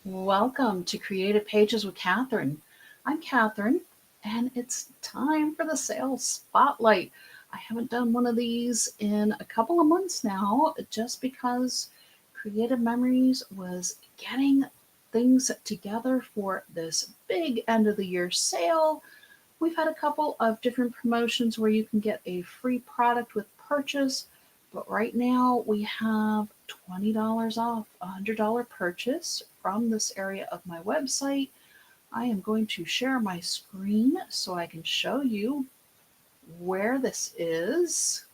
Welcome to Creative Pages with Catherine. I'm Catherine, and it's time for the sales spotlight. I haven't done one of these in a couple of months now, just because Creative Memories was getting things together for this big end of the year sale. We've had a couple of different promotions where you can get a free product with purchase, but right now we have $20 off a $100 purchase from this area of my website. I am going to share my screen so I can show you where this is,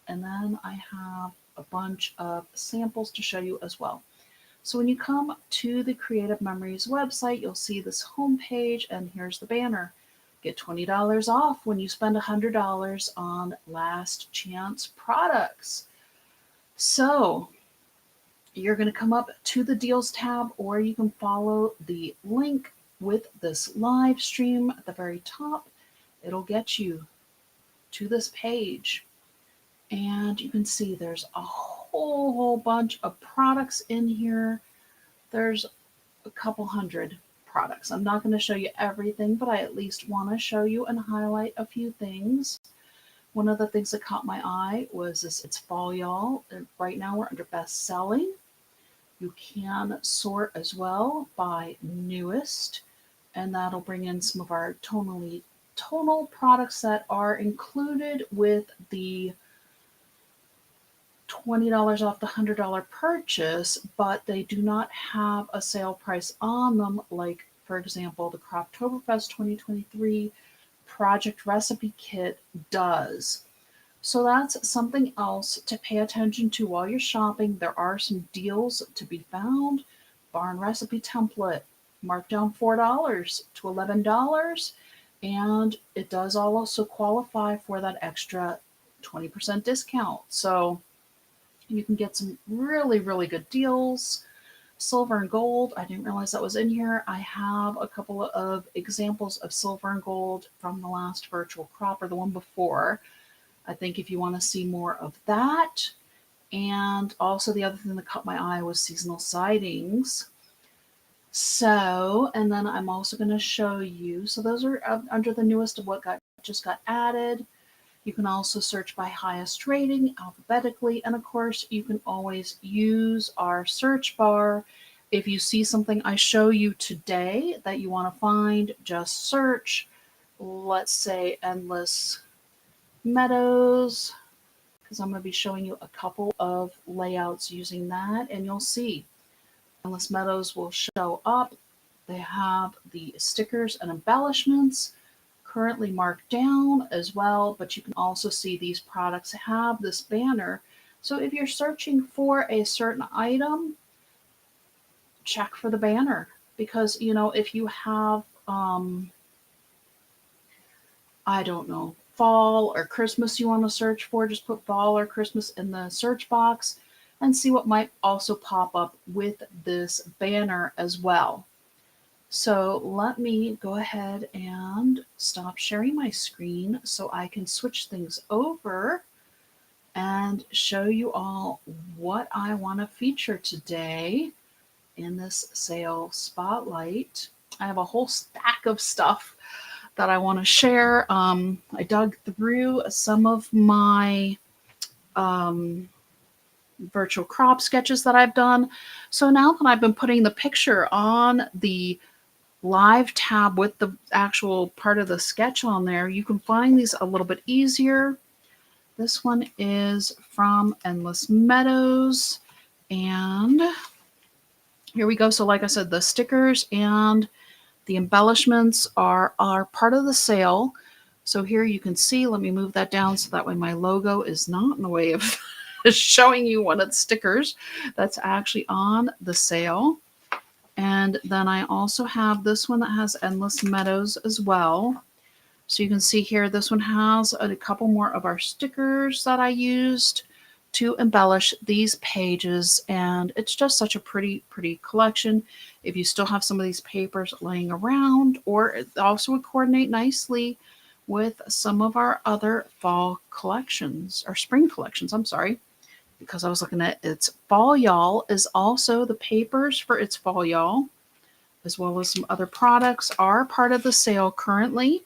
and then I have a bunch of samples to show you as well. So when you come to the Creative Memories website, you'll see this homepage, and here's the banner. Get $20 off when you spend $100 on last chance products. So you're going to come up to the deals tab, or you can follow the link with this live stream at the very top. It'll get you to this page, and you can see there's a whole bunch of products in here. There's a couple hundred products. I'm not going to show you everything, but I at least want to show you and highlight a few things. One of the things that caught my eye was this It's Fall Y'all. And right now we're under best selling. You can sort as well by newest, and that'll bring in some of our tonal products that are included with the $20 off the $100 purchase, but they do not have a sale price on them, like, for example, the Croptoberfest 2023 Project Recipe Kit does. So that's something else to pay attention to while you're shopping. There are some deals to be found. Barn Recipe Template, marked down $4 to $11, and it does also qualify for that extra 20% discount. So you can get some really good deals. Silver and gold, I didn't realize that was in here. I have a couple of examples of silver and gold from the last virtual crop, or the one before. I think if you want to see more of that. And also the other thing that caught my eye was seasonal sightings. So, and then I'm also going to show you, so those are under the newest of what just got added. You can also search by highest rating alphabetically. And of course, you can always use our search bar. If you see something I show you today that you want to find, just search, let's say, Endless Meadows, because I'm going to be showing you a couple of layouts using that, and you'll see Endless Meadows will show up. They have the stickers and embellishments currently marked down as well, but you can also see these products have this banner. So if you're searching for a certain item, check for the banner, because if you have I don't know, fall or Christmas you want to search for, just put fall or Christmas in the search box and see what might also pop up with this banner as well. So let me go ahead and stop sharing my screen so I can switch things over and show you all what I want to feature today in this sale spotlight. I have a whole stack of stuff that I want to share. I dug through some of my virtual crop sketches that I've done. So now that I've been putting the picture on the live tab with the actual part of the sketch on there, you can find these a little bit easier. This one is from Endless Meadows, and here we go. So like I said, the stickers and the embellishments are part of the sale. So here you can see, let me move that down so that way my logo is not in the way of showing you one of the stickers that's actually on the sale. And then I also have this one that has Endless Meadows as well. So you can see here, this one has a couple more of our stickers that I used to embellish these pages. And it's just such a pretty collection. If you still have some of these papers laying around, or it also would coordinate nicely with some of our other fall collections, or spring collections, I'm sorry, because I was looking at It's Fall Y'all is also the papers for It's Fall Y'all. as well as some other products are part of the sale currently.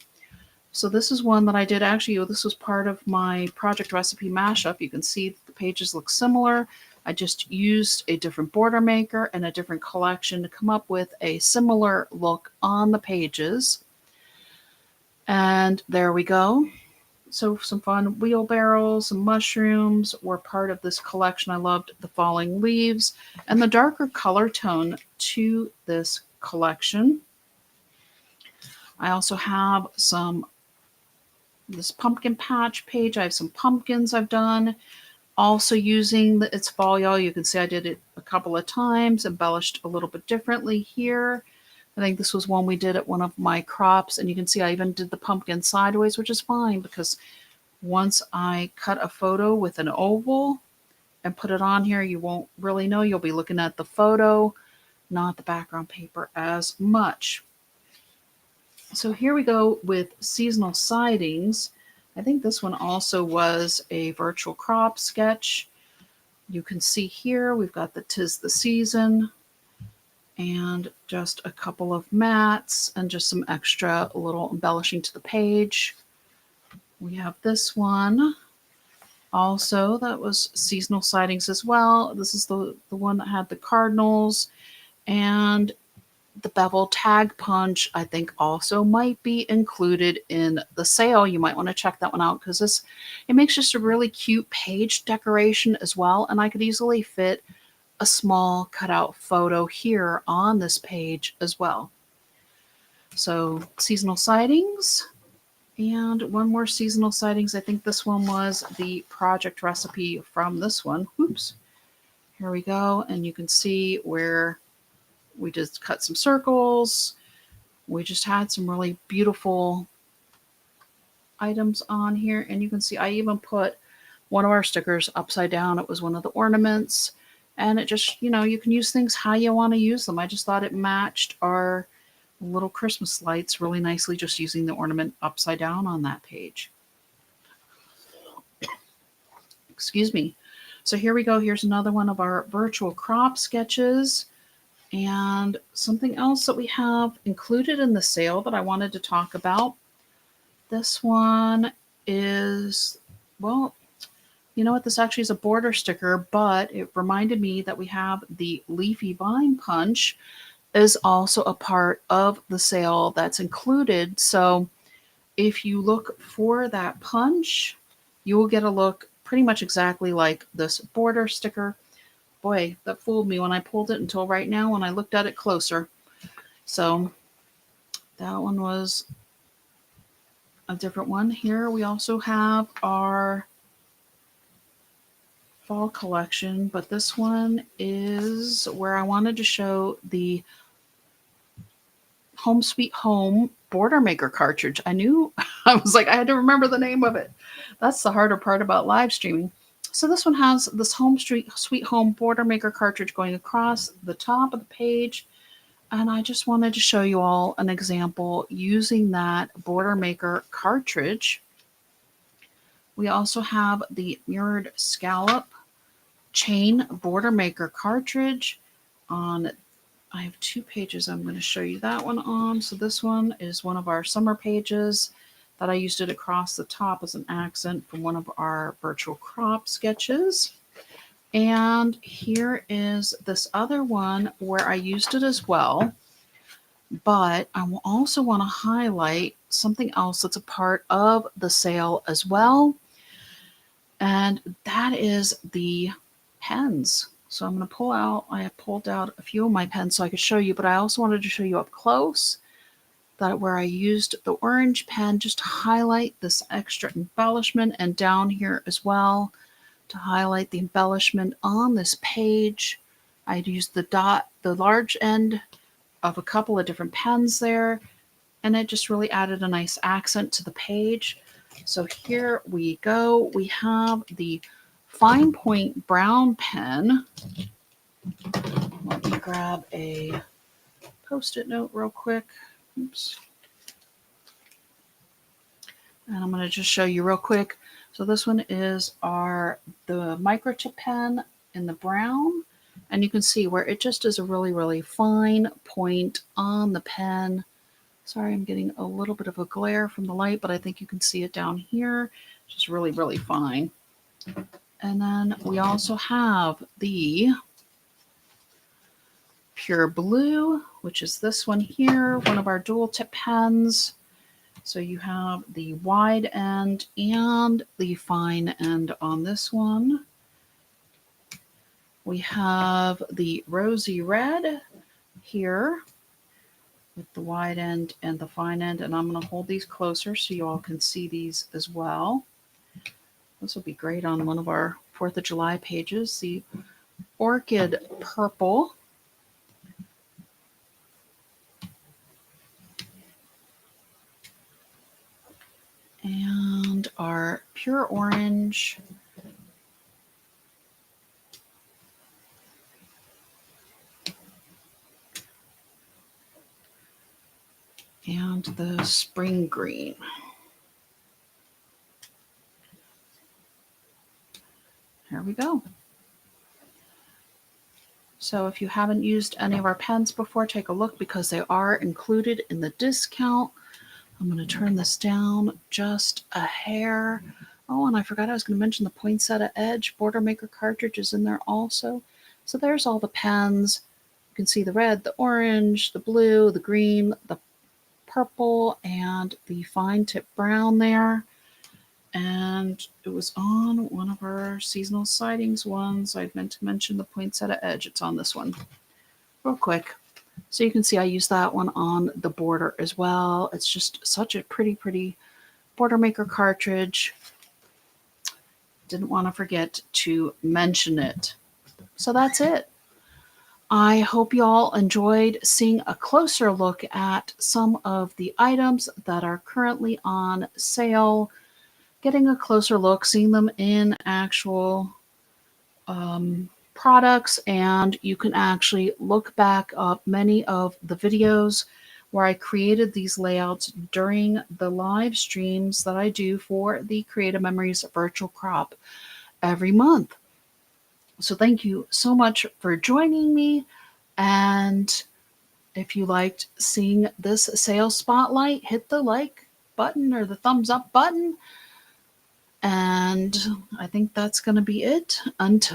So this is one that I did actually, this was part of my project recipe mashup. You can see the pages look similar. I just used a different border maker and a different collection to come up with a similar look on the pages. And there we go. So some fun wheelbarrows, some mushrooms were part of this collection. I loved the falling leaves and the darker color tone to this collection. I also have this pumpkin patch page. I have some pumpkins I've done. Also using It's Fall, y'all. You can see I did it a couple of times, embellished a little bit differently here. I think this was one we did at one of my crops, and you can see I even did the pumpkin sideways, which is fine because once I cut a photo with an oval and put it on here, you won't really know. You'll be looking at the photo, not the background paper as much. So here we go with seasonal sightings. I think this one also was a virtual crop sketch. You can see here we've got the 'Tis the Season and just a couple of mats and just some extra little embellishing to the page. We have this one also that was seasonal sightings as well. This is the one that had the cardinals, and the bevel tag punch I think also might be included in the sale. You might want to check that one out because it makes just a really cute page decoration as well, and I could easily fit a small cutout photo here on this page as well. So seasonal sightings. And one more seasonal sightings. I think this one was the project recipe from this one. Oops. Here we go. And you can see where we just cut some circles. We just had some really beautiful items on here. And you can see I even put one of our stickers upside down. It was one of the ornaments. And it just, you can use things how you want to use them. I just thought it matched our little Christmas lights really nicely, just using the ornament upside down on that page. Excuse me. So here we go. Here's another one of our virtual crop sketches. And something else that we have included in the sale that I wanted to talk about. This one is, well, you know what? This actually is a border sticker, but it reminded me that we have the Leafy Vine Punch is also a part of the sale that's included. So if you look for that punch, you will get a look pretty much exactly like this border sticker. Boy, that fooled me when I pulled it until right now when I looked at it closer. So that one was a different one. Here we also have our fall collection, but this one is where I wanted to show the Home Sweet Home Border Maker cartridge. I knew, I was like, I had to remember the name of it. That's the harder part about live streaming. So this one has this Sweet Home Border Maker cartridge going across the top of the page. And I just wanted to show you all an example using that Border Maker cartridge. We also have the Mirrored Scallop Chain Border Maker cartridge on. I have two pages I'm going to show you that one on. So this one is one of our summer pages that I used it across the top as an accent from one of our virtual crop sketches. And here is this other one where I used it as well. But I will also want to highlight something else that's a part of the sale as well. And that is the pens. So I'm going to pull out, I have pulled out a few of my pens so I could show you, but I also wanted to show you up close that where I used the orange pen just to highlight this extra embellishment, and down here as well to highlight the embellishment on this page. I'd used the large end of a couple of different pens there, and it just really added a nice accent to the page. So here we go. We have the Fine Point Brown pen. Let me grab a Post-it note real quick. Oops. And I'm going to just show you real quick. So this one is the microchip pen in the brown. And you can see where it just is a really, really fine point on the pen. Sorry, I'm getting a little bit of a glare from the light, but I think you can see it down here. Just really, really fine. And then we also have the Pure Blue, which is this one here, one of our dual tip pens. So you have the wide end and the fine end on this one. We have the Rosy Red here with the wide end and the fine end. And I'm going to hold these closer so you all can see these as well. This will be great on one of our 4th of July pages. The Orchid Purple. And our Pure Orange. And the Spring Green. There we go. So if you haven't used any of our pens before, take a look because they are included in the discount. I'm going to turn this down just a hair. Oh, and I forgot I was going to mention the Poinsettia Edge Border Maker cartridge is in there also. So there's all the pens. You can see the red, the orange, the blue, the green, the purple, and the fine tip brown there. And it was on one of our seasonal sightings ones. I meant to mention the Poinsettia Edge. It's on this one. Real quick. So you can see I use that one on the border as well. It's just such a pretty, pretty border maker cartridge. Didn't want to forget to mention it. So that's it. I hope you all enjoyed seeing a closer look at some of the items that are currently on sale. Getting a closer look, seeing them in actual products, and you can actually look back up many of the videos where I created these layouts during the live streams that I do for the Creative Memories Virtual Crop every month. So thank you so much for joining me, and if you liked seeing this sales spotlight, hit the like button or the thumbs up button. And I think that's going to be it until